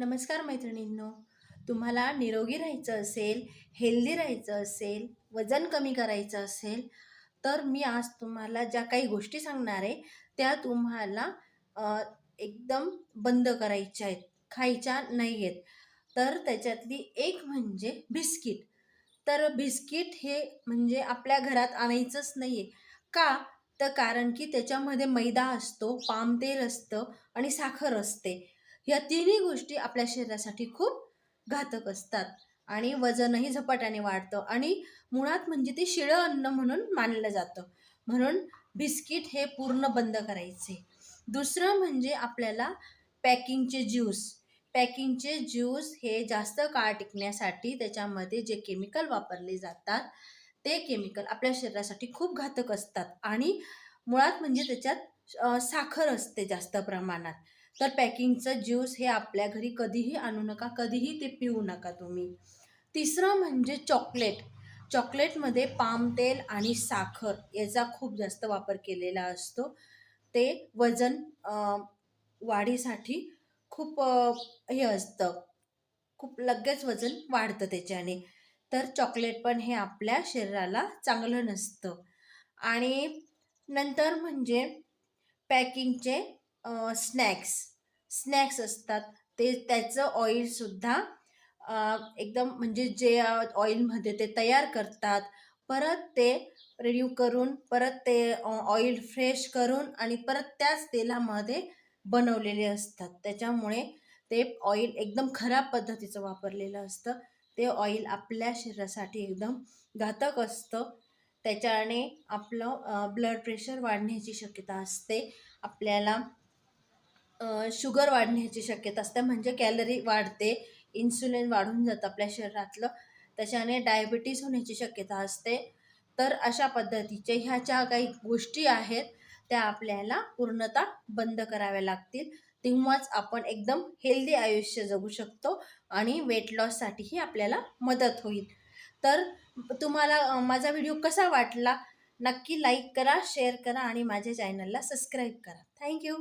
नमस्कार मैत्रिणींनो. तुम्हाला निरोगी राहायचं असेल, हेल्दी राहायचं असेल, वजन कमी करायचं असेल, तर मी आज तुम्हाला ज्या काही गोष्टी सांगणार आहे, त्या तुम्हाला एकदम बंद करायच्या आहेत, खायच्या नाही आहेत. तर त्याच्यातली एक म्हणजे बिस्किट. तर बिस्किट हे म्हणजे आपल्या घरात आणायचंच नाही आहे. का? तर कारण की त्याच्यामध्ये मैदा असतो, पाम तेल असतं आणि साखर असते. या तिन्ही गोष्टी आपल्या शरीरासाठी खूप घातक असतात आणि वजनही झपाट्याने वाढतं आणि मुळात म्हणजे ते शिळं अन्न म्हणून मानलं जातं. म्हणून बिस्किट हे पूर्ण बंद करायचे. दुसरं म्हणजे आपल्याला पॅकिंगचे ज्यूस. पॅकिंगचे ज्यूस हे जास्त काळ टिकण्यासाठी त्याच्यामध्ये जे केमिकल वापरले जातात, ते केमिकल आपल्या शरीरासाठी खूप घातक असतात आणि मुळात म्हणजे त्याच्यात साखर असते जास्त प्रमाणात. तर पॅकिंगचं ज्यूस हे आपल्या घरी कधीही आणू नका, कधीही ते पिऊ नका तुम्ही. तिसरं म्हणजे चॉकलेट. चॉकलेटमध्ये पाम तेल आणि साखर याचा खूप जास्त वापर केलेला असतो. ते वजन वाढीसाठी खूप हे असतं, खूप लगेच वजन वाढतं त्याच्याने. तर चॉकलेट पण हे आपल्या शरीराला चांगलं नसतं. आणि नंतर म्हणजे पॅकिंगचे स्नॅक्स. स्नॅक्स असतात ते त्याचं ऑइलसुद्धा एकदम म्हणजे जे ऑइलमध्ये ते तयार करतात, परत ते रिन्यू करून, परत ते ऑइल फ्रेश करून आणि परत त्याच तेलामध्ये बनवलेले असतात. त्याच्यामुळे ते ऑइल एकदम खराब पद्धतीचं वापरलेलं असतं. ते ऑइल आपल्या शरीरासाठी एकदम घातक असतं. त्याच्याने आपलं ब्लड प्रेशर वाढण्याची शक्यता असते. आपल्याला शुगर वाढण्याची शक्यता असते, म्हणजे कॅलरी वाढते, इन्सुलिन वाढून जातं आपल्या शरीरातलं. त्याच्याने डायबिटीज होण्याची शक्यता असते. तर अशा पद्धतीचे ह्या ज्या काही गोष्टी आहेत, त्या आपल्याला पूर्णतः बंद कराव्या लागतील. तेव्हाच आपण एकदम हेल्दी आयुष्य जगू शकतो आणि वेट लॉससाठीही आपल्याला मदत होईल. तर तुम्हाला माझा व्हिडिओ कसा वाटला? नक्की लाईक करा, शेअर करा आणि माझ्या चॅनलला सबस्क्राईब करा. Thank you.